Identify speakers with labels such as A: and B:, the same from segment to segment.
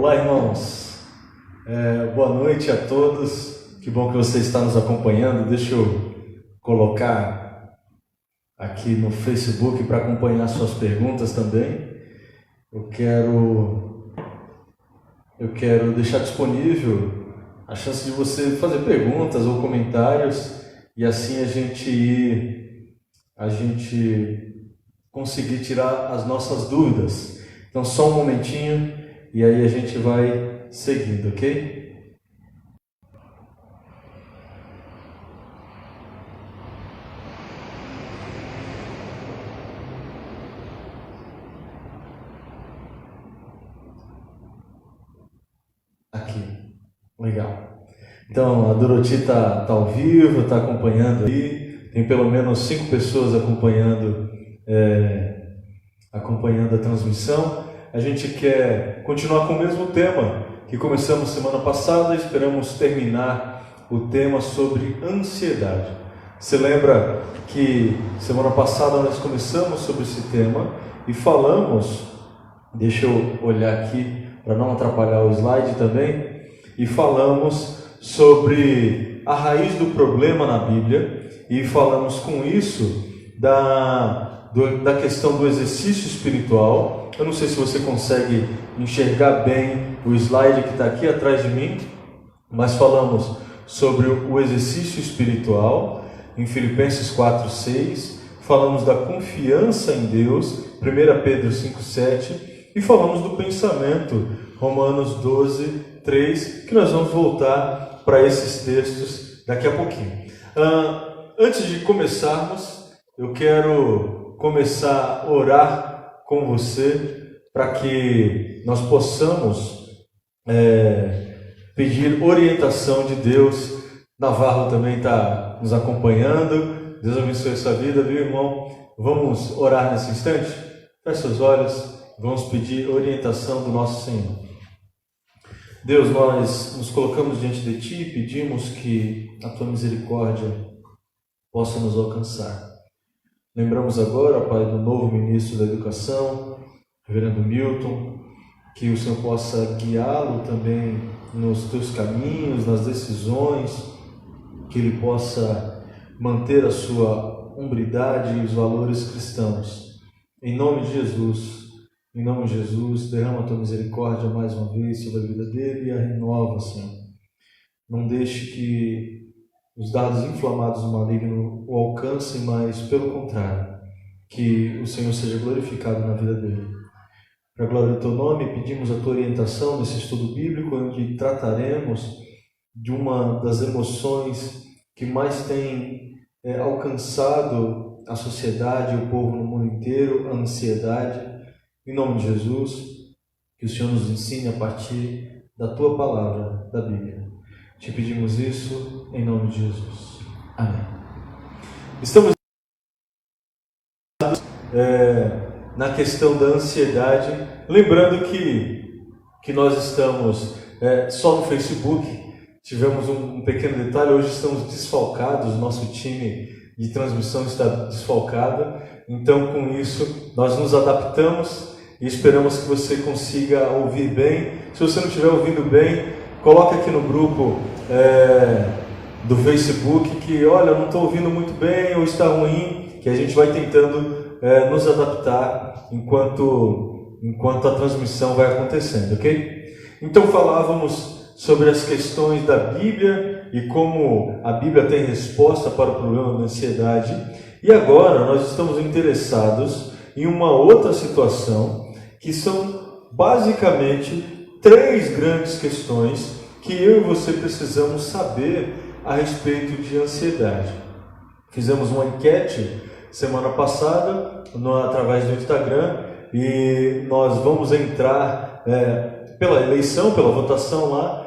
A: Olá, irmãos. Boa noite a todos. Que bom que você está nos acompanhando. Deixa eu colocar aqui no Facebook para acompanhar suas perguntas também. Eu quero deixar disponível a chance de você fazer perguntas ou comentários e assim a gente conseguir tirar as nossas dúvidas. Então, só um momentinho e aí a gente vai seguindo, ok? Aqui, legal. Então, a Doroti está ao vivo, está acompanhando aí. Tem pelo menos 5 pessoas acompanhando a transmissão. A gente quer continuar com o mesmo tema que começamos semana passada. Esperamos terminar o tema sobre ansiedade. Você lembra que semana passada nós começamos sobre esse tema e falamos, deixa eu olhar aqui para não atrapalhar o slide também, e falamos sobre a raiz do problema na Bíblia e falamos com isso da questão do exercício espiritual. Eu não sei se você consegue enxergar bem o slide que está aqui atrás de mim, mas falamos sobre o exercício espiritual em Filipenses 4:6, falamos da confiança em Deus, 1 Pedro 5:7, e falamos do pensamento, Romanos 12:3, que nós vamos voltar para esses textos daqui a pouquinho. Antes de começarmos, eu quero começar a orar com você para que nós possamos pedir orientação de Deus. Navarro também está nos acompanhando. Deus abençoe a sua vida, viu, irmão? Vamos orar nesse instante? Feche seus olhos, vamos pedir orientação do nosso Senhor. Deus, nós nos colocamos diante de Ti e pedimos que a Tua misericórdia possa nos alcançar. Lembramos agora, Pai, do novo ministro da Educação, Reverendo Milton, que o Senhor possa guiá-lo também nos Teus caminhos, nas decisões, que ele possa manter a sua hombridade e os valores cristãos. Em nome de Jesus, derrama a Tua misericórdia mais uma vez sobre a vida dele e a renova, Senhor. Não deixe que os dardos inflamados do maligno o alcancem, mas pelo contrário, que o Senhor seja glorificado na vida dele. Para a glória do Teu nome, pedimos a Tua orientação nesse estudo bíblico, em que trataremos de uma das emoções que mais tem alcançado a sociedade e o povo no mundo inteiro, a ansiedade. Em nome de Jesus, que o Senhor nos ensine a partir da Tua palavra, da Bíblia. Te pedimos isso em nome de Jesus. Amém. Estamos na questão da ansiedade, lembrando que nós estamos só no Facebook. Tivemos um pequeno detalhe, hoje estamos desfalcados, nosso time de transmissão está desfalcado, então com isso nós nos adaptamos e esperamos que você consiga ouvir bem. Se você não estiver ouvindo bem, coloca aqui no grupo do Facebook que, olha, não estou ouvindo muito bem ou está ruim, que a gente vai tentando nos adaptar enquanto a transmissão vai acontecendo, ok? Então falávamos sobre as questões da Bíblia e como a Bíblia tem resposta para o problema da ansiedade. E agora nós estamos interessados em uma outra situação, que são basicamente 3 grandes questões que eu e você precisamos saber a respeito de ansiedade. Fizemos uma enquete semana passada através do Instagram e nós vamos entrar pela eleição, pela votação lá.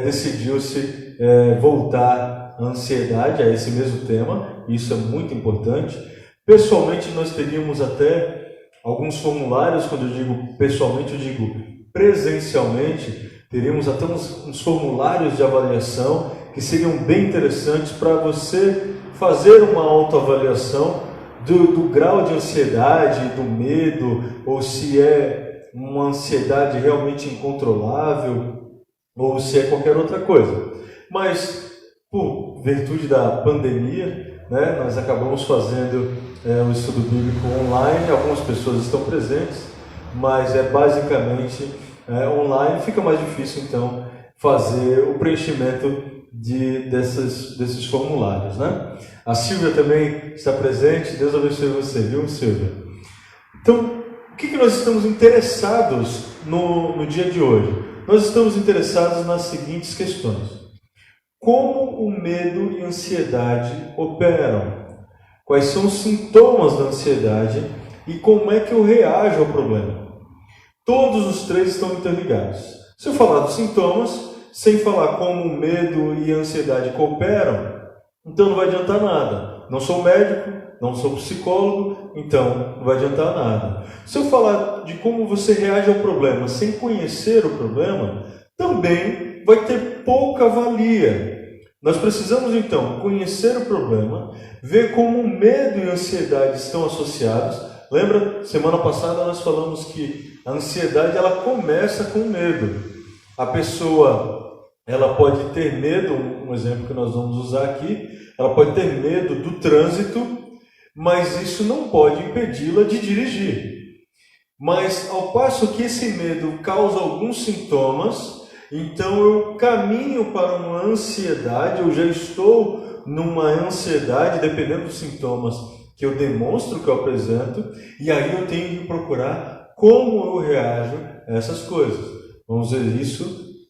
A: Decidiu-se voltar a ansiedade a esse mesmo tema. Isso é muito importante. Pessoalmente nós teríamos até alguns formulários. Quando eu digo pessoalmente, eu digo presencialmente. Teríamos até uns formulários de avaliação que seriam bem interessantes para você fazer uma autoavaliação do grau de ansiedade, do medo, ou se é uma ansiedade realmente incontrolável ou se é qualquer outra coisa. Mas, por virtude da pandemia, né, nós acabamos fazendo o estudo bíblico online. Algumas pessoas estão presentes, mas é basicamente online. Fica mais difícil, então, fazer o preenchimento desses formulários, né? A Silvia também está presente. Deus abençoe você, viu, Silvia? Então, o que nós estamos interessados no dia de hoje? Nós estamos interessados nas seguintes questões. Como o medo e a ansiedade operam? Quais são os sintomas da ansiedade e como é que eu reajo ao problema? Todos os três estão interligados. Se eu falar dos sintomas, sem falar como o medo e a ansiedade cooperam, então não vai adiantar nada. Não sou médico, não sou psicólogo, então não vai adiantar nada. Se eu falar de como você reage ao problema sem conhecer o problema, também vai ter pouca valia. Nós precisamos, então, conhecer o problema, ver como o medo e a ansiedade estão associados. Lembra, semana passada nós falamos que a ansiedade ela começa com medo. A pessoa ela pode ter medo, um exemplo que nós vamos usar aqui, ela pode ter medo do trânsito, mas isso não pode impedi-la de dirigir. Mas ao passo que esse medo causa alguns sintomas, então eu caminho para uma ansiedade, eu já estou numa ansiedade, dependendo dos sintomas que eu demonstro, que eu apresento, e aí eu tenho que procurar como eu reajo a essas coisas. Vamos ver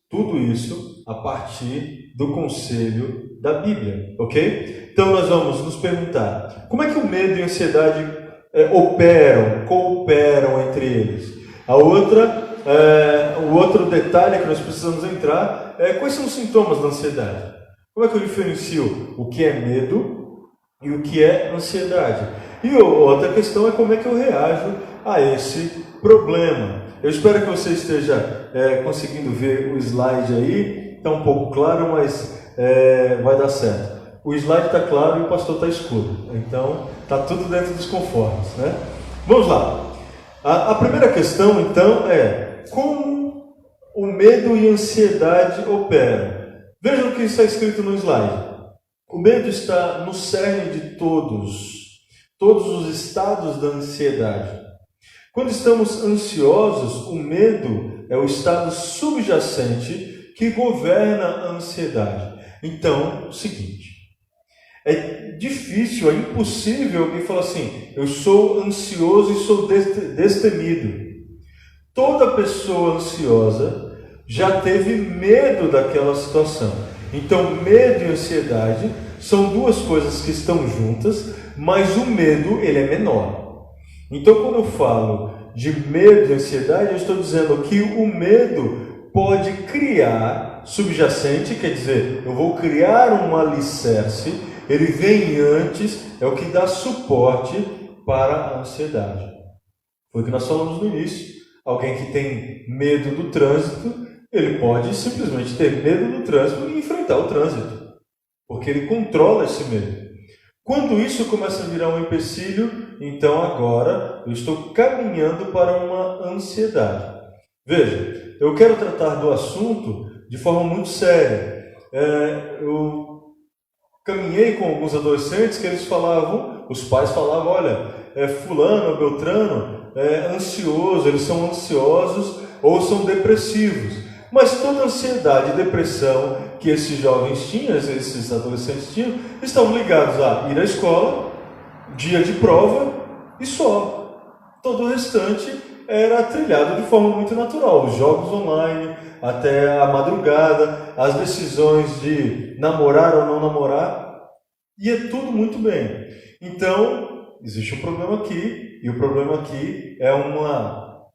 A: tudo isso, a partir do conselho da Bíblia, ok? Então nós vamos nos perguntar, como é que o medo e a ansiedade cooperam entre eles? O outro detalhe que nós precisamos entrar é quais são os sintomas da ansiedade. Como é que eu diferencio o que é medo e o que é ansiedade? E outra questão é como é que eu reajo a esse problema. Eu espero que você esteja conseguindo ver o slide aí. Está um pouco claro, mas vai dar certo. O slide está claro e o pastor está escuro. Então, está tudo dentro dos conformes, né? Vamos lá. A primeira questão, então, é como o medo e a ansiedade operam. Vejam o que está escrito no slide. O medo está no cerne de todos os estados da ansiedade. Quando estamos ansiosos, o medo é o estado subjacente que governa a ansiedade. Então, o seguinte, é difícil, é impossível alguém falar assim, eu sou ansioso e sou destemido. Toda pessoa ansiosa já teve medo daquela situação. Então, medo e ansiedade são duas coisas que estão juntas, mas o medo ele é menor. Então, quando eu falo de medo e ansiedade, eu estou dizendo que o medo pode criar subjacente, quer dizer, eu vou criar um alicerce, ele vem antes, é o que dá suporte para a ansiedade. Foi o que nós falamos no início. Alguém que tem medo do trânsito, ele pode simplesmente ter medo do trânsito e enfrentar o trânsito, porque ele controla esse medo. Quando isso começa a virar um empecilho, então agora eu estou caminhando para uma ansiedade. Veja, eu quero tratar do assunto de forma muito séria. Eu caminhei com alguns adolescentes que eles falavam, os pais falavam, olha, fulano, beltrano, é ansioso, eles são ansiosos ou são depressivos. Mas toda ansiedade e depressão que esses jovens tinham, esses adolescentes tinham, estavam ligados a ir à escola, dia de prova e só. Todo o restante era trilhado de forma muito natural. Os jogos online, até a madrugada, as decisões de namorar ou não namorar, ia tudo muito bem. Então, existe um problema aqui, e o problema aqui é uma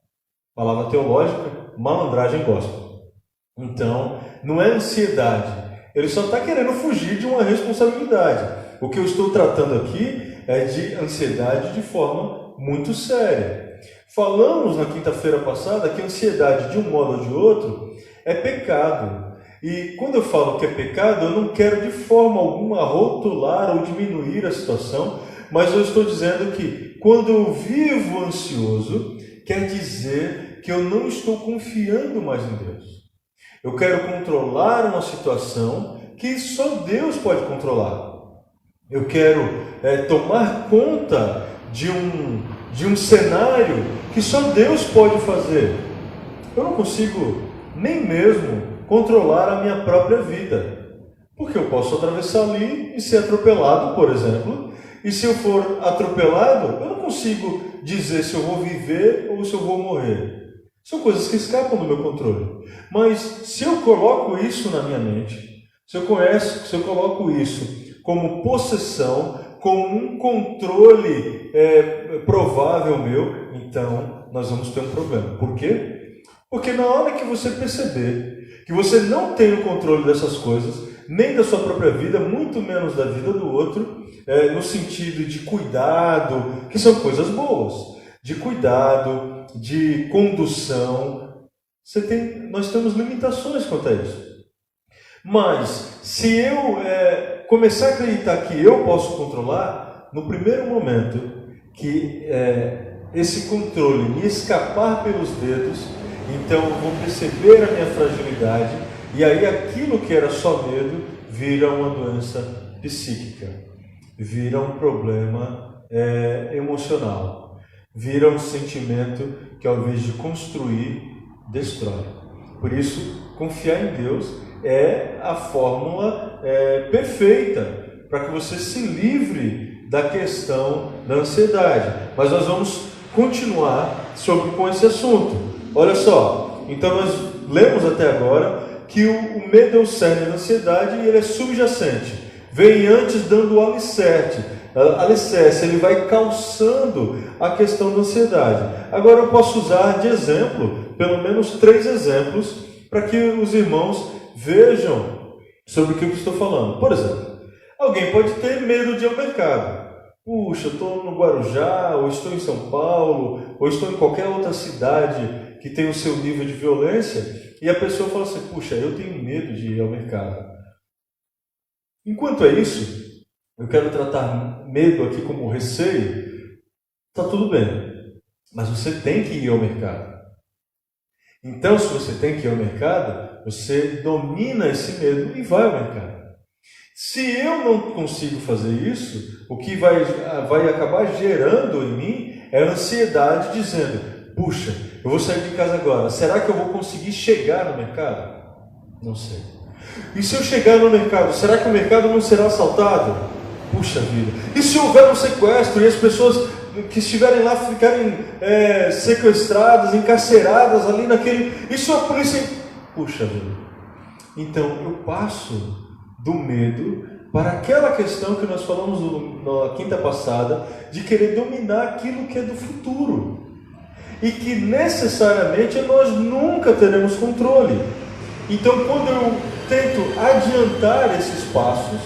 A: palavra teológica, malandragem gospel. Então, não é ansiedade. Ele só está querendo fugir de uma responsabilidade. O que eu estou tratando aqui é de ansiedade de forma muito séria. Falamos na quinta-feira passada que a ansiedade, de um modo ou de outro, é pecado. E quando eu falo que é pecado, eu não quero de forma alguma rotular ou diminuir a situação, mas eu estou dizendo que quando eu vivo ansioso, quer dizer que eu não estou confiando mais em Deus. Eu quero controlar uma situação que só Deus pode controlar. Eu quero tomar conta de um cenário que só Deus pode fazer. Eu não consigo nem mesmo controlar a minha própria vida. Porque eu posso atravessar ali e ser atropelado, por exemplo. E se eu for atropelado, eu não consigo dizer se eu vou viver ou se eu vou morrer. São coisas que escapam do meu controle. Mas se eu coloco isso na minha mente, se eu coloco isso como possessão, como um controle provável meu, então nós vamos ter um problema. Por quê? Porque na hora que você perceber que você não tem o controle dessas coisas, nem da sua própria vida, muito menos da vida do outro, no sentido de cuidado, que são coisas boas, de cuidado, de condução, nós temos limitações quanto a isso. Mas, se eu começar a acreditar que eu posso controlar, no primeiro momento que esse controle me escapar pelos dedos, então eu vou perceber a minha fragilidade, e aí aquilo que era só medo vira uma doença psíquica, vira um problema emocional, vira um sentimento que ao invés de construir, destrói. Por isso, confiar em Deus é a fórmula perfeita para que você se livre da questão da ansiedade. Mas nós vamos continuar com esse assunto. Olha só, então nós lemos até agora que o medo é o cerne da ansiedade e ele é subjacente. Vem antes dando o alicerce, ele vai calçando a questão da ansiedade. Agora eu posso usar de exemplo, pelo menos 3 exemplos, para que os irmãos vejam sobre o que eu estou falando. Por exemplo, alguém pode ter medo de ir ao mercado. Puxa, eu estou no Guarujá, ou estou em São Paulo, ou estou em qualquer outra cidade que tem o seu nível de violência, e a pessoa fala assim, puxa, eu tenho medo de ir ao mercado. Enquanto é isso, eu quero tratar medo aqui como receio, está tudo bem, mas você tem que ir ao mercado. Então, se você tem que ir ao mercado, você domina esse medo e vai ao mercado. Se eu não consigo fazer isso, o que vai acabar gerando em mim é a ansiedade dizendo, puxa, eu vou sair de casa agora, será que eu vou conseguir chegar no mercado? Não sei. E se eu chegar no mercado, será que o mercado não será assaltado? Puxa vida. E se houver um sequestro e as pessoas que estiverem lá ficarem sequestradas, encarceradas ali naquele... E se a polícia... Puxa vida. Então eu passo do medo para aquela questão que nós falamos na quinta passada, de querer dominar aquilo que é do futuro. E que necessariamente nós nunca teremos controle. Então, quando eu tento adiantar esses passos,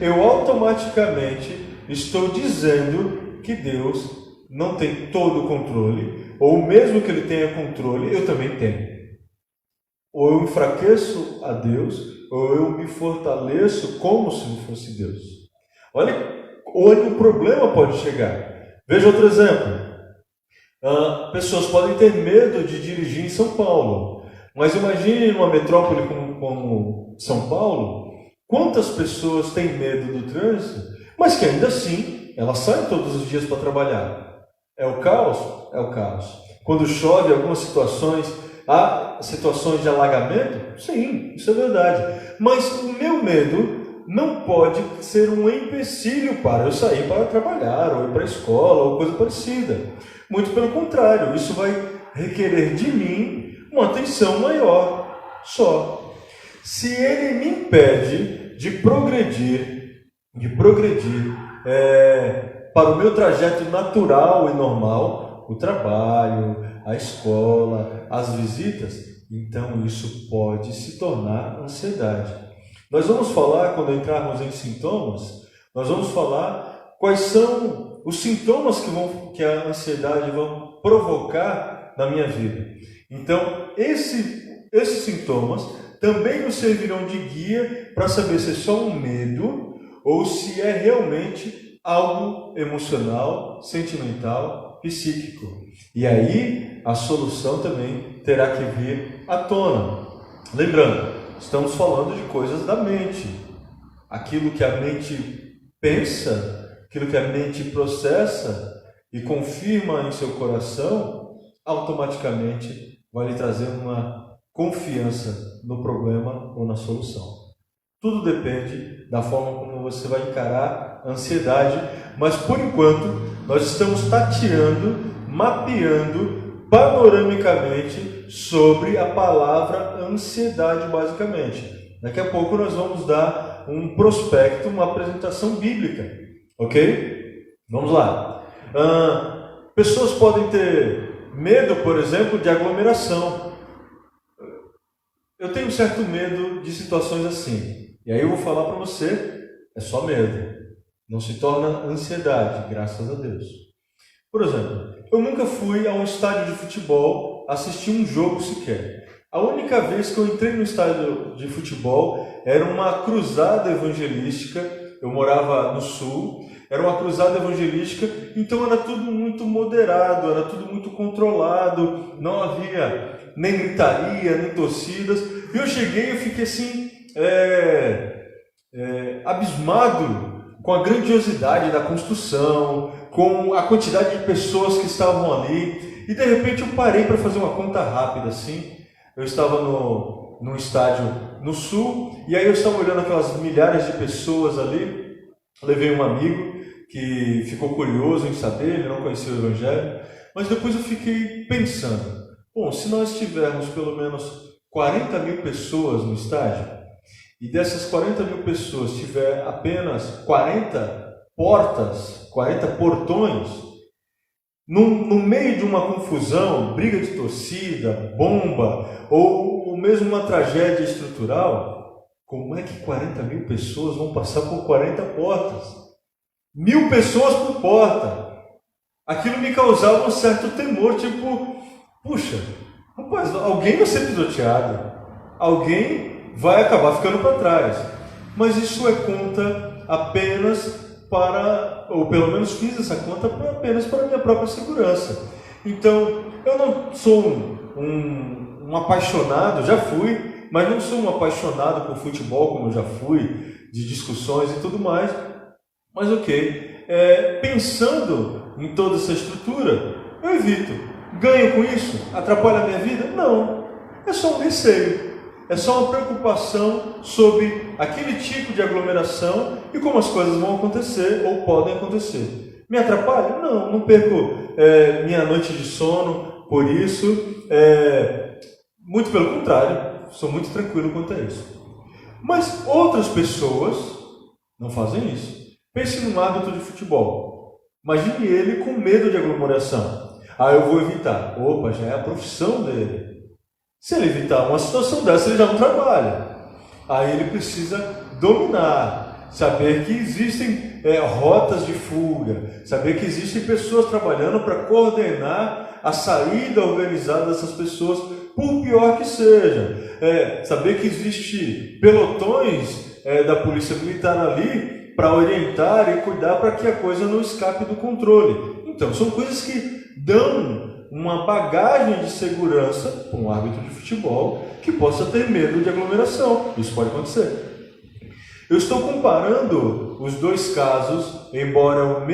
A: eu automaticamente estou dizendo que Deus não tem todo o controle, ou mesmo que Ele tenha controle, eu também tenho. Ou eu enfraqueço a Deus, ou eu me fortaleço como se não fosse Deus. Olha onde o problema pode chegar. Veja outro exemplo. Pessoas podem ter medo de dirigir em São Paulo, mas imagine numa metrópole como São Paulo, quantas pessoas têm medo do trânsito, mas que ainda assim elas saem todos os dias para trabalhar. É o caos? É o caos. Quando chove, algumas situações, há situações de alagamento? Sim, isso é verdade. Mas o meu medo não pode ser um empecilho para eu sair para trabalhar, ou ir para a escola, ou coisa parecida. Muito pelo contrário, isso vai requerer de mim uma atenção maior só. Se ele me impede de progredir para o meu trajeto natural e normal, o trabalho, a escola, as visitas, então isso pode se tornar ansiedade. Nós vamos falar, quando entrarmos em sintomas, nós vamos falar quais são os sintomas que a ansiedade vai provocar na minha vida. Então, esses sintomas também nos servirão de guia para saber se é só um medo ou se é realmente algo emocional, sentimental psíquico. E aí a solução também terá que vir à tona. Lembrando, estamos falando de coisas da mente. Aquilo que a mente pensa, aquilo que a mente processa e confirma em seu coração, automaticamente vai lhe trazer uma confiança no problema ou na solução. Tudo depende da forma como você vai encarar a ansiedade, mas por enquanto nós estamos tateando, mapeando panoramicamente sobre a palavra ansiedade, basicamente. Daqui a pouco nós vamos dar um prospecto, uma apresentação bíblica, ok? Vamos lá. Pessoas podem ter medo, por exemplo, de aglomeração. Eu tenho um certo medo de situações assim. E aí eu vou falar para você, é só medo. Não se torna ansiedade, graças a Deus. Por exemplo, eu nunca fui a um estádio de futebol assistir um jogo sequer. A única vez que eu entrei no estádio de futebol era uma cruzada evangelística. Eu morava no sul, era uma cruzada evangelística, então era tudo muito moderado, era tudo muito controlado, não havia nem gritaria, nem torcidas. E eu cheguei e fiquei assim, abismado com a grandiosidade da construção, com a quantidade de pessoas que estavam ali. E de repente eu parei para fazer uma conta rápida assim. Eu estava num estádio no sul, e aí eu estava olhando aquelas milhares de pessoas ali. Levei um amigo que ficou curioso em saber, ele não conhecia o Evangelho, mas depois eu fiquei pensando, bom, se nós tivermos pelo menos 40 mil pessoas no estádio, e dessas 40 mil pessoas tiver apenas 40 portas, 40 portões, no meio de uma confusão, briga de torcida, bomba, ou mesmo uma tragédia estrutural, como é que 40 mil pessoas vão passar por 40 portas? 1000 pessoas por porta. Aquilo me causava um certo temor, tipo, puxa, rapaz, alguém vai ser pisoteado, alguém vai acabar ficando para trás. Mas isso é conta apenas para, ou pelo menos fiz essa conta apenas para a minha própria segurança. Então, eu não sou um apaixonado, já fui, mas não sou um apaixonado por futebol como eu já fui, de discussões e tudo mais. Mas ok, pensando em toda essa estrutura, eu evito. Ganho com isso? Atrapalha a minha vida? Não. É só um receio. É só uma preocupação sobre aquele tipo de aglomeração e como as coisas vão acontecer ou podem acontecer. Me atrapalha? Não, não perco minha noite de sono por isso. Muito pelo contrário, sou muito tranquilo quanto a isso. Mas outras pessoas não fazem isso. Pense num árbitro de futebol. Imagine ele com medo de aglomeração. Eu vou evitar. Opa, já é a profissão dele. Se ele evitar uma situação dessa, ele já não trabalha. Aí ele precisa dominar, saber que existem rotas de fuga, saber que existem pessoas trabalhando para coordenar a saída organizada dessas pessoas, por pior que seja. Saber que existe pelotões da polícia militar ali para orientar e cuidar para que a coisa não escape do controle. Então, são coisas que dão uma bagagem de segurança para um árbitro de futebol que possa ter medo de aglomeração. Isso pode acontecer. Eu estou comparando os dois casos, embora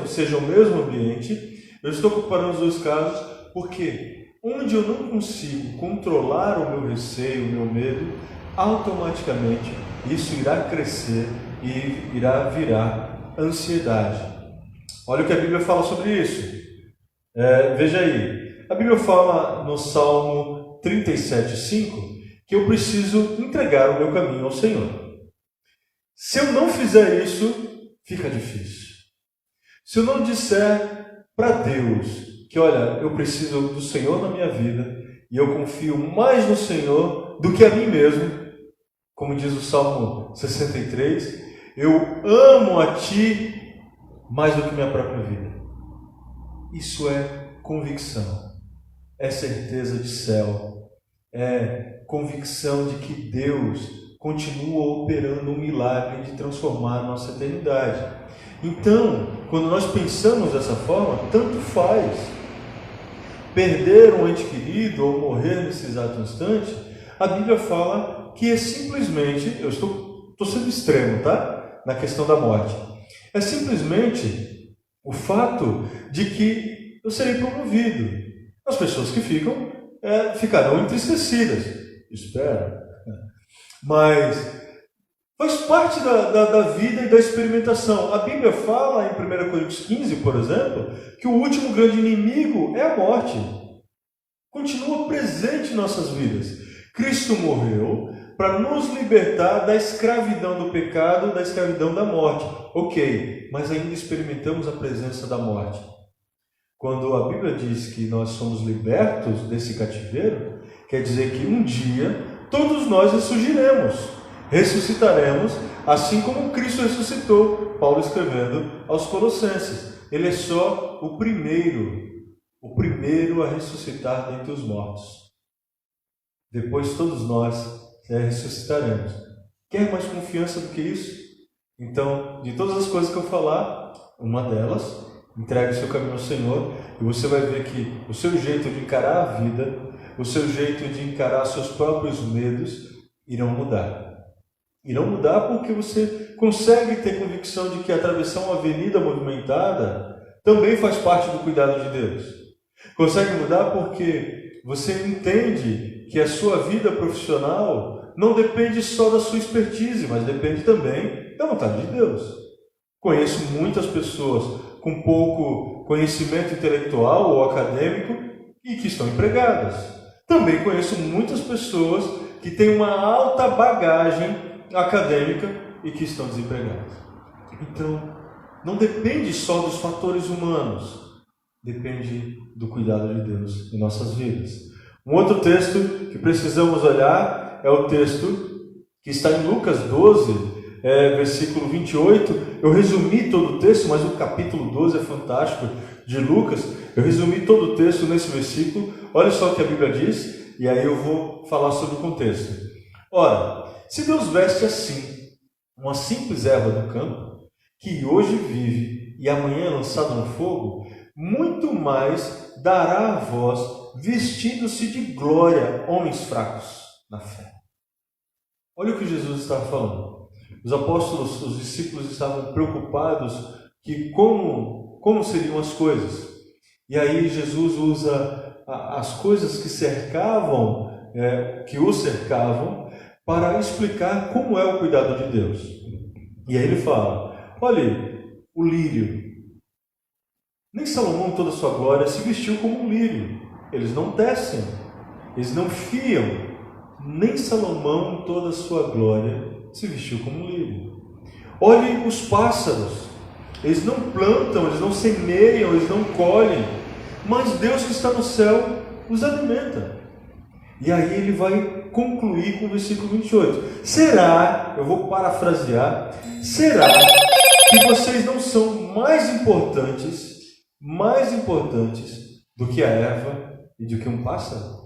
A: seja o mesmo ambiente, eu estou comparando os dois casos porque onde eu não consigo controlar o meu receio, o meu medo, automaticamente isso irá crescer e irá virar ansiedade. Olha o que a Bíblia fala sobre isso. Veja aí, a Bíblia fala no Salmo 37,5 que eu preciso entregar o meu caminho ao Senhor. Se eu não fizer isso, fica difícil. Se eu não disser para Deus que, olha, eu preciso do Senhor na minha vida e eu confio mais no Senhor do que a mim mesmo, como diz o Salmo 63, eu amo a Ti mais do que minha própria vida. Isso é convicção, é certeza de céu, é convicção de que Deus continua operando um milagre de transformar a nossa eternidade. Então, quando nós pensamos dessa forma, tanto faz. Perder um ente querido ou morrer nesse exato instante, a Bíblia fala que é simplesmente, eu estou sendo extremo, tá? Na questão da morte. É simplesmente o fato de que eu serei promovido. As pessoas que ficarão entristecidas, espero. Mas faz parte da vida e da experimentação. A Bíblia fala em 1 Coríntios 15, por exemplo, que o último grande inimigo é a morte. Continua presente em nossas vidas. Cristo morreu para nos libertar da escravidão do pecado, da escravidão da morte. Ok, mas ainda experimentamos a presença da morte. Quando a Bíblia diz que nós somos libertos desse cativeiro, quer dizer que um dia todos nós ressuscitaremos, assim como Cristo ressuscitou. Paulo escrevendo aos Colossenses. Ele é só o primeiro a ressuscitar dentre os mortos. Depois todos nós ressuscitaremos. Quer mais confiança do que isso? Então, de todas as coisas que eu falar, uma delas, entregue o seu caminho ao Senhor, e você vai ver que o seu jeito de encarar a vida, o seu jeito de encarar seus próprios medos, irão mudar. Irão mudar porque você consegue ter convicção de que atravessar uma avenida movimentada também faz parte do cuidado de Deus. Consegue mudar porque você entende que a sua vida profissional não depende só da sua expertise, mas depende também da vontade de Deus. Conheço muitas pessoas com pouco conhecimento intelectual ou acadêmico e que estão empregadas. Também conheço muitas pessoas que têm uma alta bagagem acadêmica e que estão desempregadas. Então, não depende só dos fatores humanos, depende do cuidado de Deus em nossas vidas. Um outro texto que precisamos olhar é o texto que está em Lucas 12, versículo 28. Eu resumi todo o texto, mas o capítulo 12 é fantástico de Lucas. Eu resumi todo o texto nesse versículo. Olha só o que a Bíblia diz, e aí eu vou falar sobre o contexto. Ora, se Deus veste assim uma simples erva do campo, que hoje vive e amanhã é lançada no fogo, muito mais dará a vós, vestindo-se de glória, homens fracos na fé. Olha o que Jesus estava falando. Os apóstolos, os discípulos estavam preocupados que como seriam as coisas. E aí Jesus usa as coisas que o cercavam, para explicar como é o cuidado de Deus. E aí ele fala, olha, o lírio. Nem Salomão, em toda a sua glória, se vestiu como um lírio. Eles não tecem, eles não fiam. Nem Salomão, em toda a sua glória, se vestiu como um lírio. Olhe os pássaros. Eles não plantam, eles não semeiam, eles não colhem. Mas Deus que está no céu os alimenta. E aí ele vai concluir com o versículo 28. Será, eu vou parafrasear, será que vocês não são mais importantes do que a erva e do que um pássaro?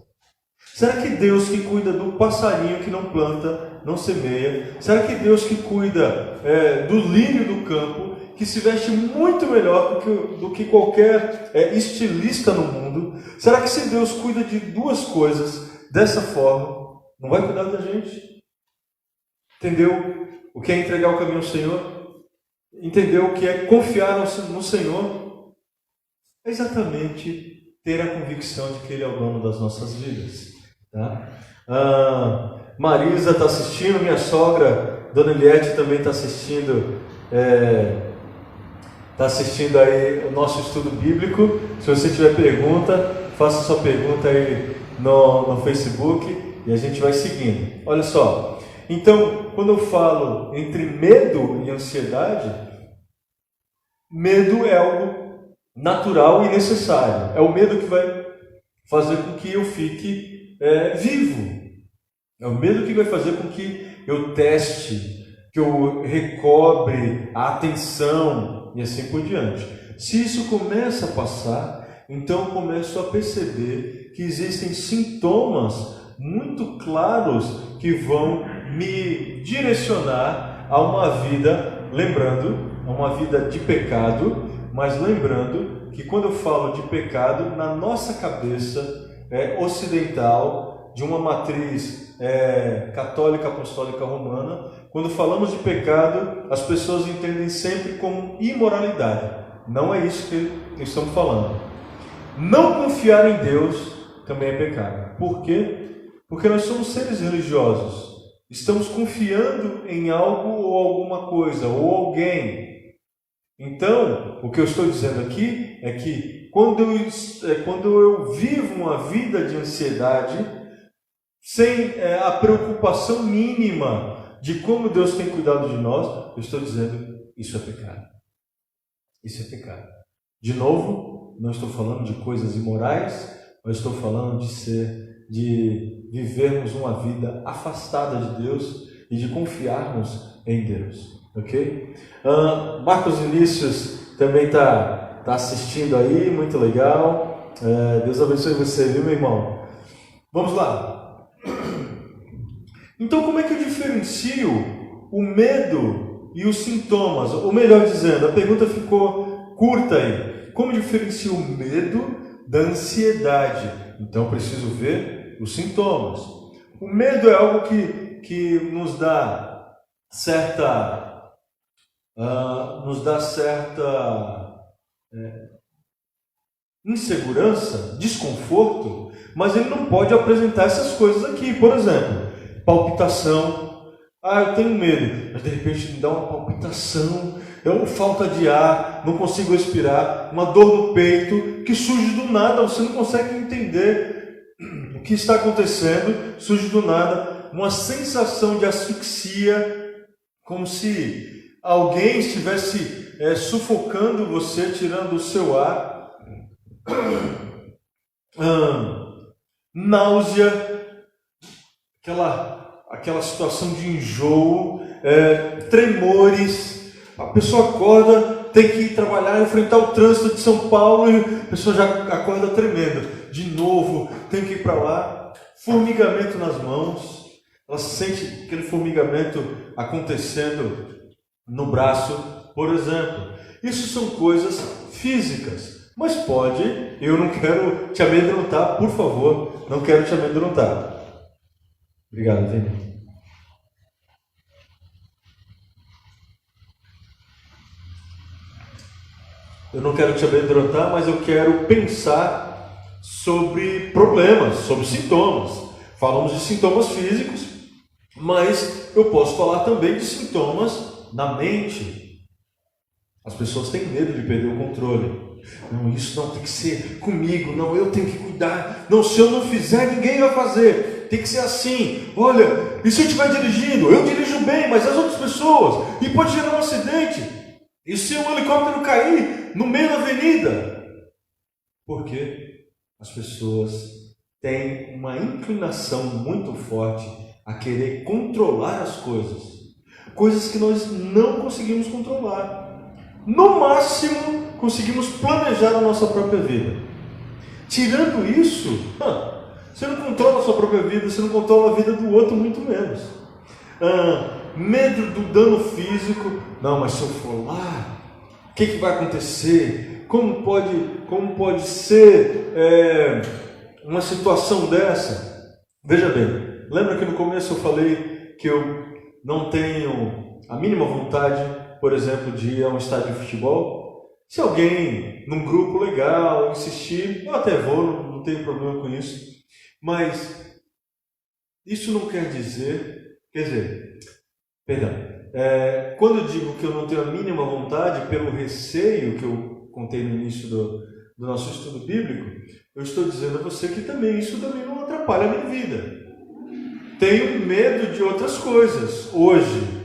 A: Será que Deus que cuida do passarinho que não planta, não semeia, será que Deus que cuida do lírio do campo, que se veste muito melhor do que qualquer estilista no mundo, será que se Deus cuida de duas coisas dessa forma, não vai cuidar da gente? Entendeu o que é entregar o caminho ao Senhor? Entendeu o que é confiar no Senhor? É exatamente ter a convicção de que Ele é o dono das nossas vidas. Tá? Marisa está assistindo, minha sogra, Dona Eliette também está assistindo. Está assistindo aí o nosso estudo bíblico. Se você tiver pergunta, faça sua pergunta aí no Facebook e a gente vai seguindo. Olha só, então, quando eu falo entre medo e ansiedade, medo é algo natural e necessário. É o medo que vai fazer com que eu fique vivo. É o medo que vai fazer com que eu teste, que eu recobre a atenção e assim por diante. Se isso começa a passar, então eu começo a perceber que existem sintomas muito claros que vão me direcionar a uma vida, lembrando, a uma vida de pecado mas lembrando que quando eu falo de pecado, na nossa cabeça ocidental, de uma matriz católica apostólica romana, quando falamos de pecado, as pessoas entendem sempre como imoralidade. Não é isso que estamos falando. Não confiar em Deus também é pecado. Por quê? Porque nós somos seres religiosos. Estamos confiando em algo ou alguma coisa, ou alguém. Então, o que eu estou dizendo aqui é que quando eu vivo uma vida de ansiedade, sem a preocupação mínima de como Deus tem cuidado de nós, eu estou dizendo, isso é pecado. Isso é pecado. De novo, não estou falando de coisas imorais, mas estou falando de vivermos uma vida afastada de Deus e de confiarmos em Deus. Ok? Marcos Vinícius também está assistindo aí, muito legal. Deus abençoe você, viu, meu irmão? Vamos lá. Então, como é que eu diferencio o medo e os sintomas? Ou melhor dizendo, a pergunta ficou curta aí. Como diferencio o medo da ansiedade? Então, eu preciso ver os sintomas. O medo é algo que nos dá certa insegurança, desconforto, mas ele não pode apresentar essas coisas aqui. Por exemplo, palpitação. Eu tenho medo, mas de repente me dá uma palpitação, falta de ar, não consigo respirar, uma dor no peito que surge do nada, você não consegue entender o que está acontecendo, surge do nada, uma sensação de asfixia, como se alguém estivesse sufocando você, tirando o seu ar. Náusea, aquela situação de enjoo, tremores. A pessoa acorda, tem que ir trabalhar, enfrentar o trânsito de São Paulo e a pessoa já acorda tremendo. De novo, tem que ir para lá. Formigamento nas mãos. Ela sente aquele formigamento acontecendo no braço, por exemplo. Isso são coisas físicas, mas eu não quero te amedrontar, por favor, não quero te amedrontar. Obrigado, Vini. Eu não quero te amedrontar, mas eu quero pensar sobre problemas, sobre sintomas. Falamos de sintomas físicos, mas eu posso falar também de sintomas na mente. As pessoas têm medo de perder o controle. Não, isso não tem que ser comigo, não, eu tenho que cuidar. Não, se eu não fizer, ninguém vai fazer. Tem que ser assim. Olha, e se eu estiver dirigindo? Eu dirijo bem, mas as outras pessoas? E pode gerar um acidente. E se um helicóptero cair no meio da avenida? Porque as pessoas têm uma inclinação muito forte a querer controlar as coisas. Coisas que nós não conseguimos controlar. No máximo, conseguimos planejar a nossa própria vida. Tirando isso, você não controla a sua própria vida, você não controla a vida do outro, muito menos. Medo do dano físico. Não, mas se eu for lá, o que vai acontecer? Como pode ser uma situação dessa? Veja bem, lembra que no começo eu falei que eu não tenho a mínima vontade, por exemplo, de ir a um estádio de futebol? Se alguém, num grupo legal, insistir, eu até vou, não tenho problema com isso. Mas isso não quer dizer, quando eu digo que eu não tenho a mínima vontade, pelo receio que eu contei no início do nosso estudo bíblico, eu estou dizendo a você que isso também não atrapalha a minha vida. Tenho medo de outras coisas hoje,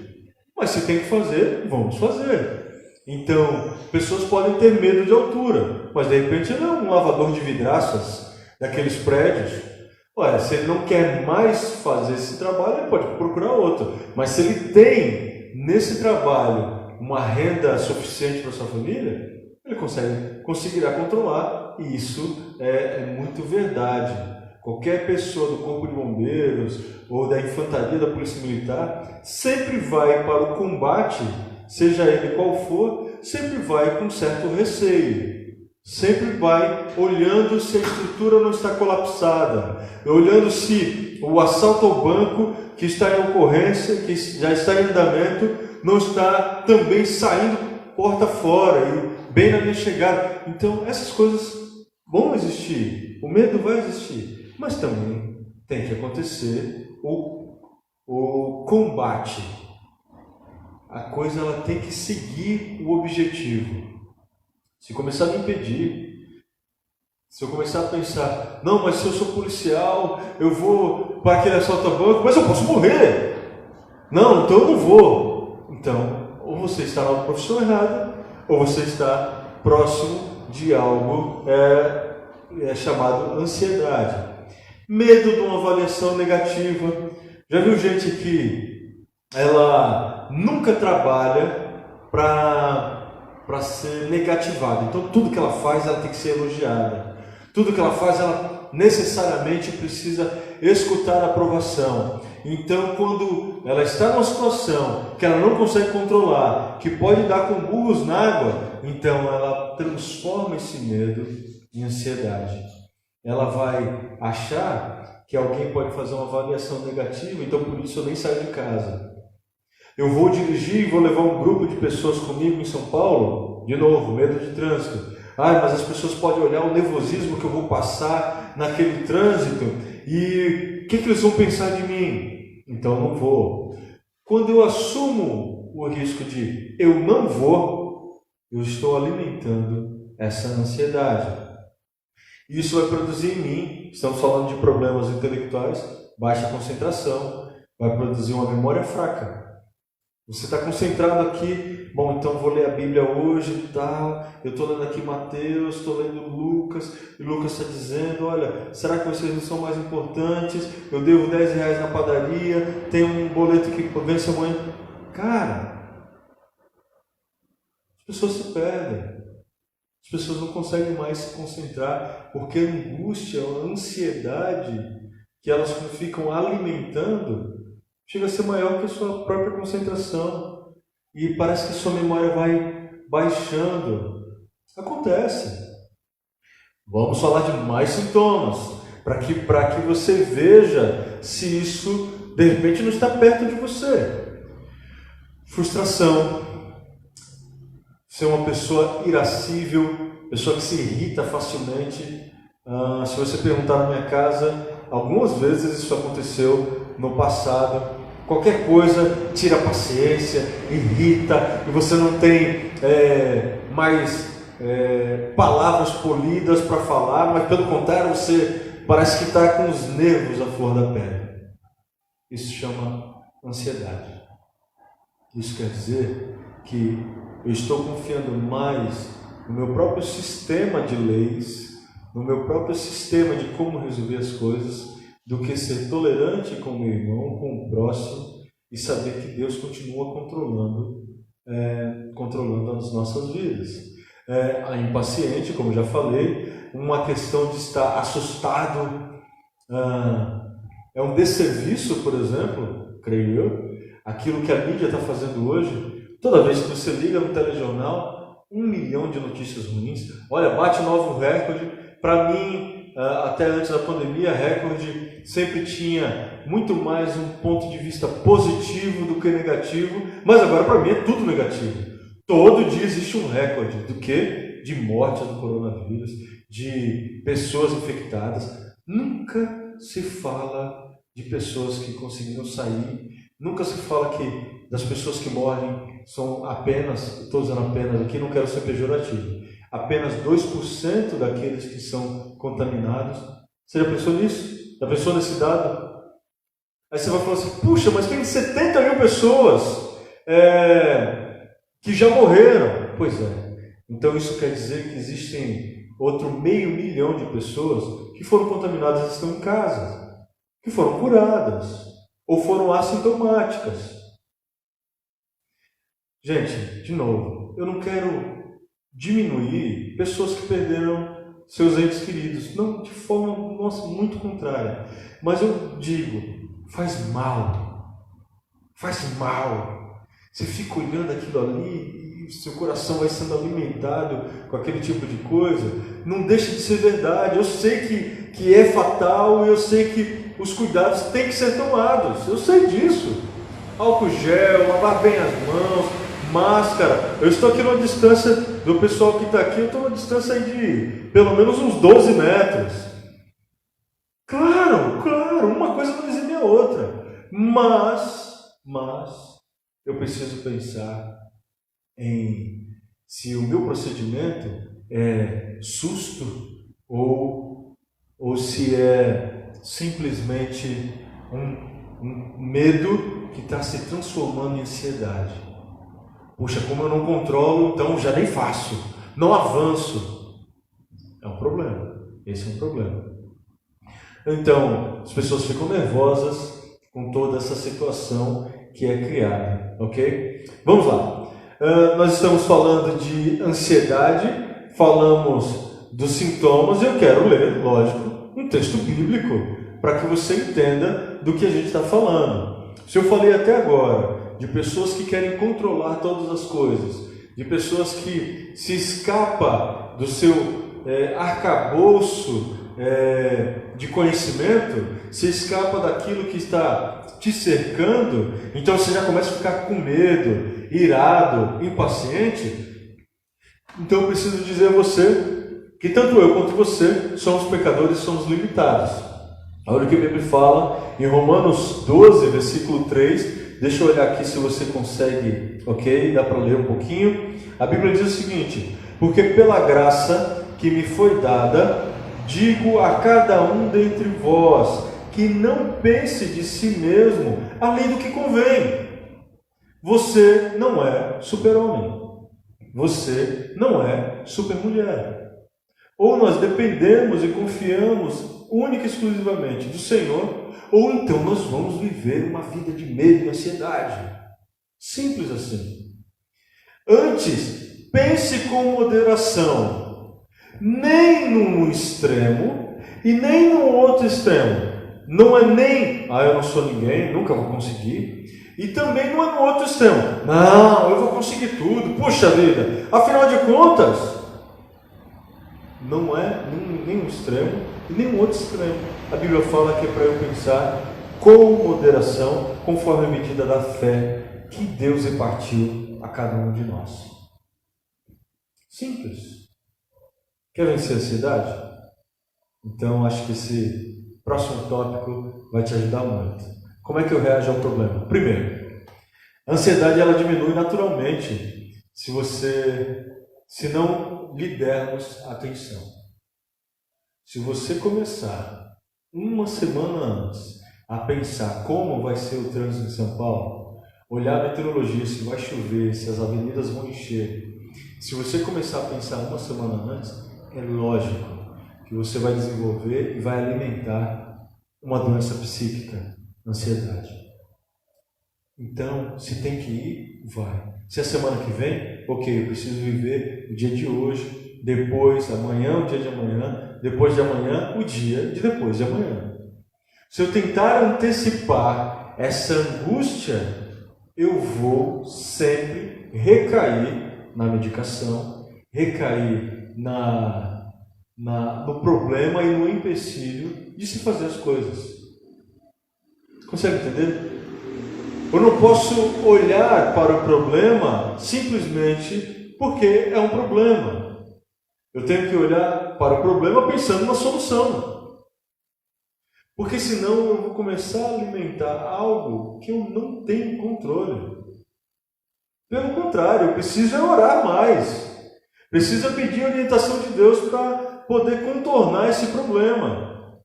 A: mas se tem que fazer, vamos fazer. Então, pessoas podem ter medo de altura, mas de repente ele é um lavador de vidraças daqueles prédios. Olha, se ele não quer mais fazer esse trabalho, ele pode procurar outro. Mas se ele tem nesse trabalho uma renda suficiente para sua família, ele conseguirá controlar. E isso é muito verdade. Qualquer pessoa do Corpo de Bombeiros ou da Infantaria da Polícia Militar sempre vai para o combate, seja ele qual for, sempre vai com certo receio. Sempre vai olhando se a estrutura não está colapsada, olhando se o assalto ao banco que está em ocorrência, que já está em andamento, não está também saindo porta fora e bem na minha chegada. Então, essas coisas vão existir, o medo vai existir, mas também tem que acontecer o combate. A coisa ela tem que seguir o objetivo. Se começar a me impedir, se eu começar a pensar, não, mas se eu sou policial, eu vou para aquele assalto a banco, mas eu posso morrer. Não, então eu não vou. Então, ou você está na profissão errada, ou você está próximo de algo chamado ansiedade. Medo de uma avaliação negativa. Já viu gente que ela nunca trabalha para ser negativada. Então tudo que ela faz, ela tem que ser elogiada. Tudo que ela faz, ela necessariamente precisa escutar a aprovação. Então quando ela está numa situação que ela não consegue controlar, que pode dar com burros na água, então ela transforma esse medo em ansiedade. Ela vai achar que alguém pode fazer uma avaliação negativa, então por isso eu nem saio de casa. Eu vou dirigir e vou levar um grupo de pessoas comigo em São Paulo, de novo, medo de trânsito. Mas as pessoas podem olhar o nervosismo que eu vou passar naquele trânsito e o que eles vão pensar de mim? Então eu não vou. Quando eu assumo o risco de eu não vou, eu estou alimentando essa ansiedade. Isso vai produzir em mim, estamos falando de problemas intelectuais, baixa concentração, vai produzir uma memória fraca. Você está concentrado aqui, bom, então vou ler a Bíblia hoje e tal, eu estou lendo aqui Mateus, estou lendo Lucas, e Lucas está dizendo, olha, será que vocês não são mais importantes? Eu devo R$10 na padaria, tem um boleto que vence amanhã. Cara, as pessoas se perdem, as pessoas não conseguem mais se concentrar, porque a angústia, a ansiedade que elas ficam alimentando, chega a ser maior que a sua própria concentração. E parece que sua memória vai baixando. Acontece. Vamos falar de mais sintomas, para que você veja se isso, de repente, não está perto de você. Frustração. Ser uma pessoa irascível, pessoa que se irrita facilmente. Se você perguntar na minha casa, algumas vezes isso aconteceu no passado. Qualquer coisa tira a paciência, irrita, e você não tem mais palavras polidas para falar, mas pelo contrário, você parece que está com os nervos à flor da pele. Isso chama ansiedade. Isso quer dizer que eu estou confiando mais no meu próprio sistema de leis, no meu próprio sistema de como resolver as coisas, do que ser tolerante com o meu irmão, com o próximo, e saber que Deus continua controlando as nossas vidas. A impaciente, como já falei, uma questão de estar assustado, é um desserviço, por exemplo, creio eu, aquilo que a mídia está fazendo hoje. Toda vez que você liga no telejornal, 1 milhão de notícias ruins. Olha, bate novo recorde. Para mim, até antes da pandemia, recorde sempre tinha muito mais um ponto de vista positivo do que negativo, mas agora para mim é tudo negativo. Todo dia existe um recorde do quê? De mortes do coronavírus, de pessoas infectadas. Nunca se fala de pessoas que conseguiram sair, nunca se fala que das pessoas que morrem são apenas, estou usando apenas aqui, não quero ser pejorativo, apenas 2% daqueles que são contaminados. Você já pensou nisso? Já pensou nesse dado? Aí você vai falar assim, puxa, mas tem 70 mil pessoas que já morreram. Pois é. Então isso quer dizer que existem outro 500 mil de pessoas que foram contaminadas e estão em casa, que foram curadas ou foram assintomáticas. Gente, de novo, eu não quero diminuir pessoas que perderam seus entes queridos, não de forma, muito contrária, mas eu digo, faz mal, você fica olhando aquilo ali e seu coração vai sendo alimentado com aquele tipo de coisa, não deixa de ser verdade. Eu sei que é fatal e eu sei que os cuidados têm que ser tomados. Eu sei disso. Álcool gel, lavar bem as mãos, máscara. Eu estou aqui numa distância do pessoal que está aqui, eu estou numa distância aí de pelo menos uns 12 metros. Claro, uma coisa não exime a outra. Mas eu preciso pensar em se o meu procedimento é susto ou se é simplesmente um medo que está se transformando em ansiedade. Puxa, como eu não controlo, então já nem faço, não avanço. É um problema, esse é um problema. Então, as pessoas ficam nervosas com toda essa situação que é criada, ok? Vamos lá. Nós estamos falando de ansiedade, falamos dos sintomas, e eu quero ler, lógico, um texto bíblico para que você entenda do que a gente está falando. Se eu falei até agora de pessoas que querem controlar todas as coisas, de pessoas que se escapa do seu arcabouço de conhecimento, se escapa daquilo que está te cercando, então você já começa a ficar com medo, irado, impaciente. Então eu preciso dizer a você que tanto eu quanto você somos pecadores, somos limitados. Olha o que a Bíblia fala em Romanos 12, versículo 3. Deixa eu olhar aqui se você consegue, ok? Dá para ler um pouquinho. A Bíblia diz o seguinte: porque pela graça que me foi dada, digo a cada um dentre vós, que não pense de si mesmo além do que convém. Você não é super-homem. Você não é super-mulher. Ou nós dependemos e confiamos única e exclusivamente do Senhor, ou então nós vamos viver uma vida de medo e ansiedade. Simples assim. Antes, pense com moderação, nem num extremo e nem no outro extremo. Não é nem, eu não sou ninguém, nunca vou conseguir. E também não é no outro extremo. Não, eu vou conseguir tudo. Puxa vida, afinal de contas, não é nem um extremo e nem um outro extremo. A Bíblia fala que é para eu pensar com moderação, conforme a medida da fé que Deus repartiu a cada um de nós. Simples. Quer vencer a ansiedade? Então acho que esse próximo tópico vai te ajudar muito. Como é que eu reajo ao problema? Primeiro, a ansiedade ela diminui naturalmente se não lhe dermos atenção. Se você começar uma semana antes a pensar como vai ser o trânsito em São Paulo, olhar a meteorologia, se vai chover, se as avenidas vão encher, se você começar a pensar uma semana antes, é lógico que você vai desenvolver e vai alimentar uma doença psíquica, ansiedade. Então, se tem que ir, vai. Se a semana que vem, ok, eu preciso viver o dia de hoje, depois, amanhã, o dia de amanhã, depois de amanhã, o dia de depois de amanhã. Se eu tentar antecipar essa angústia, eu vou sempre recair na medicação, recair no problema e no empecilho de se fazer as coisas. Consegue entender? Eu não posso olhar para o problema simplesmente porque é um problema. Eu tenho que olhar para o problema pensando na solução. Porque senão eu vou começar a alimentar algo que eu não tenho controle. Pelo contrário, eu preciso orar mais. Preciso pedir a orientação de Deus para poder contornar esse problema.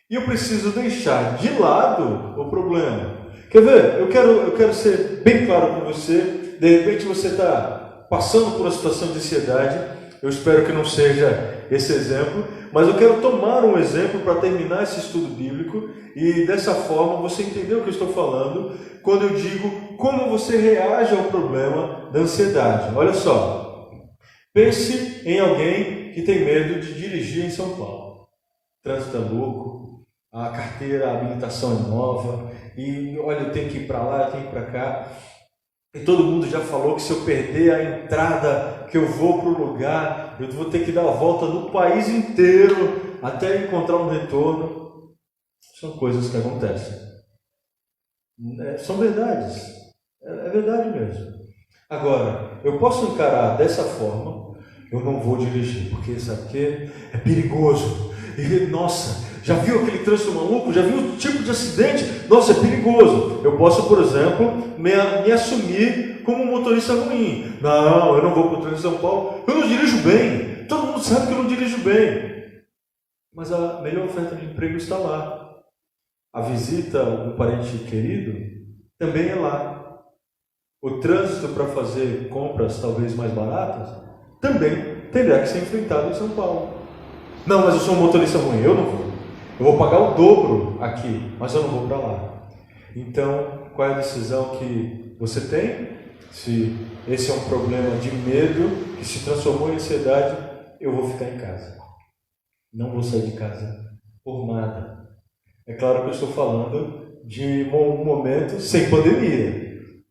A: E eu preciso deixar de lado o problema. Quer ver? Eu quero ser bem claro com você. De repente você está passando por uma situação de ansiedade. Eu espero que não seja esse exemplo. Mas eu quero tomar um exemplo para terminar esse estudo bíblico. E dessa forma você entendeu o que eu estou falando quando eu digo como você reage ao problema da ansiedade. Olha só. Pense em alguém que tem medo de dirigir em São Paulo. Trânsito é louco. A carteira, a habilitação é nova, e olha, eu tenho que ir para lá, eu tenho que ir para cá. E todo mundo já falou que se eu perder a entrada, que eu vou para o lugar, eu vou ter que dar a volta no país inteiro até encontrar um retorno. São coisas que acontecem. São verdades. É verdade mesmo. Agora, eu posso encarar dessa forma: eu não vou dirigir, porque sabe o quê? É perigoso. E, nossa, já viu aquele trânsito maluco? Já viu o tipo de acidente? Nossa, é perigoso. Eu posso, por exemplo, me assumir como um motorista ruim. Não, eu não vou para o trânsito de São Paulo. Eu não dirijo bem. Todo mundo sabe que eu não dirijo bem. Mas a melhor oferta de emprego está lá. A visita a um parente querido também é lá. O trânsito para fazer compras talvez mais baratas também terá que ser enfrentado em São Paulo. Não, mas eu sou um motorista ruim, eu não vou. Eu vou pagar o dobro aqui, mas eu não vou para lá. Então, qual é a decisão que você tem? Se esse é um problema de medo que se transformou em ansiedade, eu vou ficar em casa. Não vou sair de casa por nada. É claro que eu estou falando de um momento sem pandemia,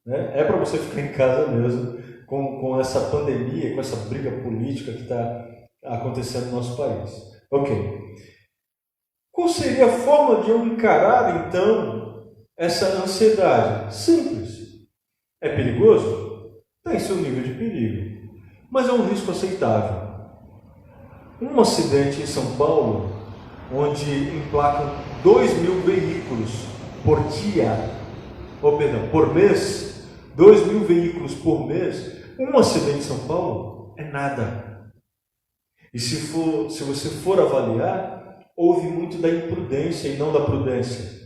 A: né? É para você ficar em casa mesmo, com essa pandemia, com essa briga política que está acontecendo no nosso país. Ok. Qual seria a forma de eu encarar, então, essa ansiedade? Simples. É perigoso? Tem seu nível de perigo, mas é um risco aceitável. Um acidente em São Paulo, onde emplacam 2.000 veículos por dia, por mês, 2.000 veículos por mês, um acidente em São Paulo é nada. E se você for avaliar, houve muito da imprudência e não da prudência.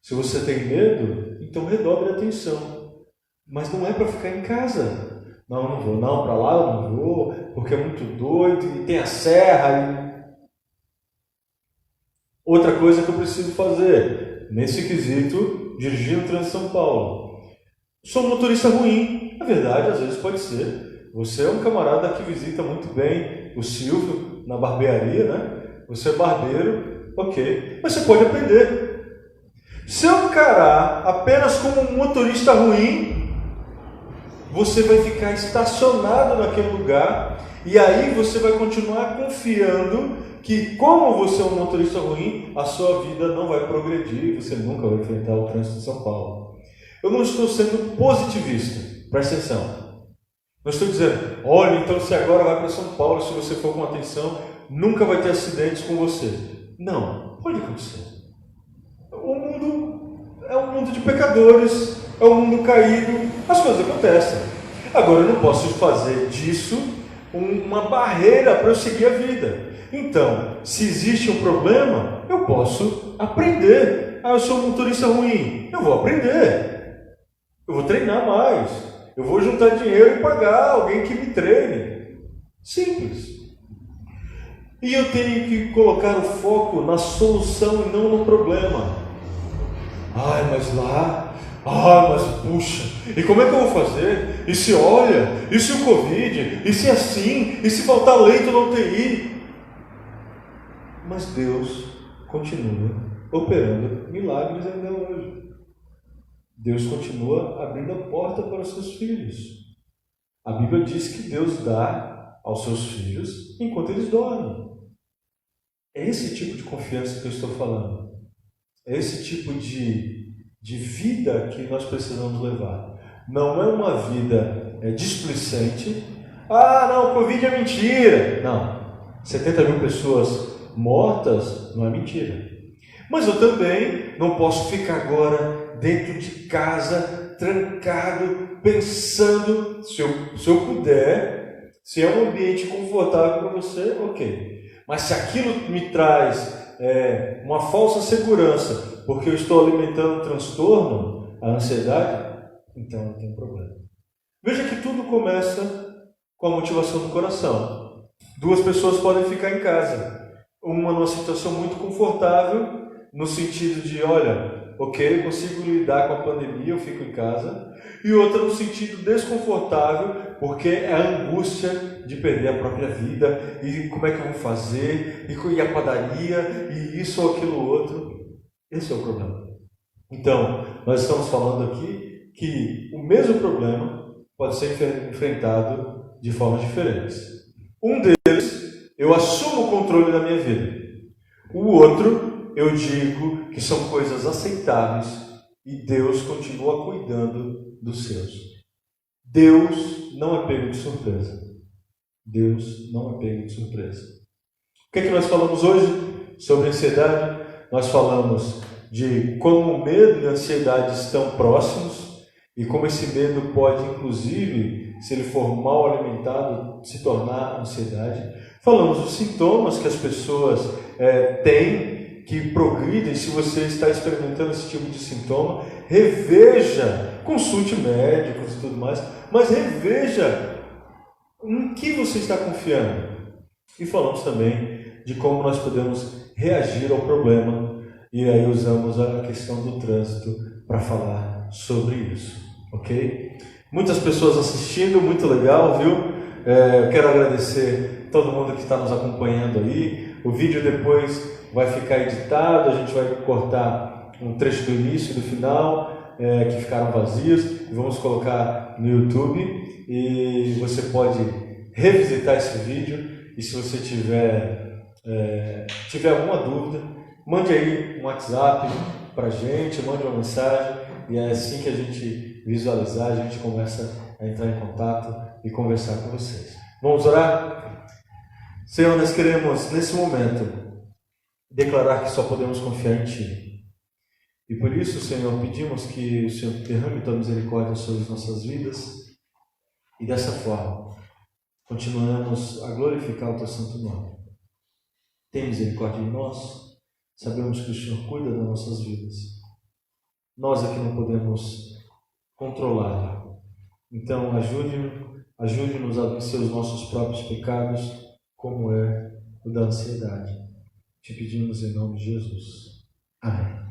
A: Se você tem medo, então redobre a atenção. Mas não é para ficar em casa. Não, não vou, não, para lá eu não vou, porque é muito doido, e tem a serra. Outra coisa que eu preciso fazer, nesse quesito, dirigir no trânsito de São Paulo. Sou um motorista ruim. Na verdade, às vezes pode ser. Você é um camarada que visita muito bem o Silvio na barbearia, né? Você é barbeiro, ok. Mas você pode aprender. Se eu encarar apenas como um motorista ruim, você vai ficar estacionado naquele lugar e aí você vai continuar confiando que, como você é um motorista ruim, a sua vida não vai progredir, você nunca vai enfrentar o trânsito de São Paulo. Eu não estou sendo positivista, presta atenção. Não estou dizendo, olha, então você agora vai para São Paulo, se você for com atenção, nunca vai ter acidentes com você. Não, pode acontecer. O mundo é um mundo de pecadores, é um mundo caído, as coisas acontecem. Agora eu não posso fazer disso uma barreira para eu seguir a vida. Então, se existe um problema, eu posso aprender. Eu sou um motorista ruim, eu vou aprender. Eu vou treinar mais. Eu vou juntar dinheiro e pagar alguém que me treine. Simples. E eu tenho que colocar o foco na solução e não no problema. Mas puxa, e como é que eu vou fazer? E se olha, e se o Covid, e se assim, e se faltar leito na UTI? Mas Deus continua operando milagres ainda hoje. Deus continua abrindo a porta para os seus filhos. A Bíblia diz que Deus dá aos seus filhos enquanto eles dormem. É esse tipo de confiança que eu estou falando. É esse tipo de vida que nós precisamos levar. Não é uma vida displicente. Não, o Covid é mentira. Não, 70 mil pessoas mortas não é mentira. Mas eu também não posso ficar agora dentro de casa, trancado, pensando, se eu puder, se é um ambiente confortável para você, ok. Mas se aquilo me traz uma falsa segurança, porque eu estou alimentando um transtorno, a ansiedade, então não tem problema. Veja que tudo começa com a motivação do coração. Duas pessoas podem ficar em casa. Uma numa situação muito confortável, no sentido de, olha, ok, eu consigo lidar com a pandemia, eu fico em casa. E outra no sentido desconfortável, porque é a angústia de perder a própria vida, e como é que eu vou fazer, e a padaria, e isso ou aquilo outro. Esse é o problema. Então, nós estamos falando aqui que o mesmo problema pode ser enfrentado de formas diferentes. Um deles, eu assumo o controle da minha vida. O outro, eu digo que são coisas aceitáveis e Deus continua cuidando dos seus. Deus não é pego de surpresa. Deus não é pego de surpresa. O que é que nós falamos hoje sobre ansiedade? Nós falamos de como o medo e a ansiedade estão próximos e como esse medo pode, inclusive, se ele for mal alimentado, se tornar ansiedade. Falamos dos sintomas que as pessoas têm, que progridem. Se você está experimentando esse tipo de sintoma, reveja, consulte médicos e tudo mais, mas reveja em que você está confiando. E falamos também de como nós podemos reagir ao problema. E aí usamos a questão do trânsito para falar sobre isso, ok? Muitas pessoas assistindo, muito legal, viu? Eu quero agradecer todo mundo que está nos acompanhando aí. O vídeo depois vai ficar editado, a gente vai cortar um trecho do início e do final, que ficaram vazios, e vamos colocar no YouTube. E você pode revisitar esse vídeo, e se você tiver alguma dúvida, mande aí um WhatsApp para a gente, mande uma mensagem, e é assim que a gente visualizar, a gente começa a entrar em contato e conversar com vocês. Vamos orar? Senhor, nós queremos, nesse momento, declarar que só podemos confiar em Ti. E por isso, Senhor, pedimos que o Senhor derrame Tua misericórdia sobre as nossas vidas, e dessa forma, continuamos a glorificar o Teu santo nome. Tem misericórdia de nós. Sabemos que o Senhor cuida das nossas vidas. Nós é que não podemos controlar. Então, ajude-nos a vencer os nossos próprios pecados, como é o da ansiedade. Te pedimos em nome de Jesus. Amém.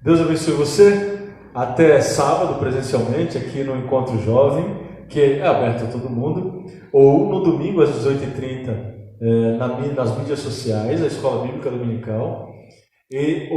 A: Deus abençoe você. Até sábado, presencialmente, aqui no Encontro Jovem, que é aberto a todo mundo, ou no domingo às 18h30, nas mídias sociais, a Escola Bíblica Dominical, e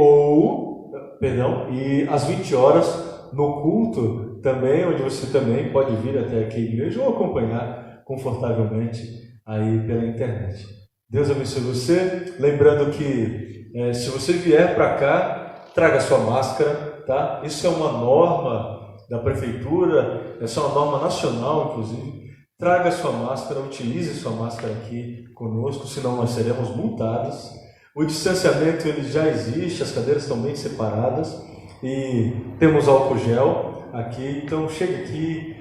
A: às 20 horas no culto também, onde você também pode vir até aqui à igreja ou acompanhar confortavelmente aí pela internet. Deus abençoe você. Lembrando que se você vier para cá, traga sua máscara, tá? Isso é uma norma da prefeitura, essa é uma norma nacional, inclusive. Traga sua máscara, utilize sua máscara aqui conosco, senão nós seremos multados. O distanciamento ele já existe, as cadeiras estão bem separadas e temos álcool gel aqui. Então chegue aqui,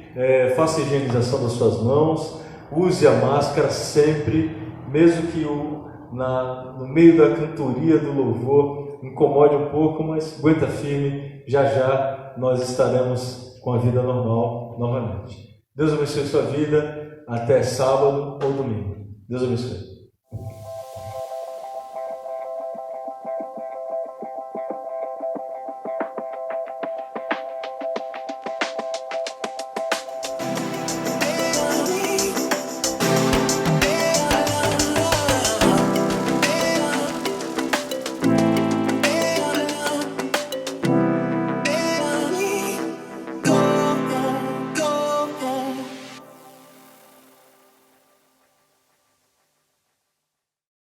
A: faça a higienização das suas mãos, use a máscara sempre, mesmo que no meio da cantoria do louvor incomode um pouco, mas aguenta firme, já já nós estaremos com a vida normal novamente. Deus abençoe a sua vida, até sábado ou domingo. Deus abençoe.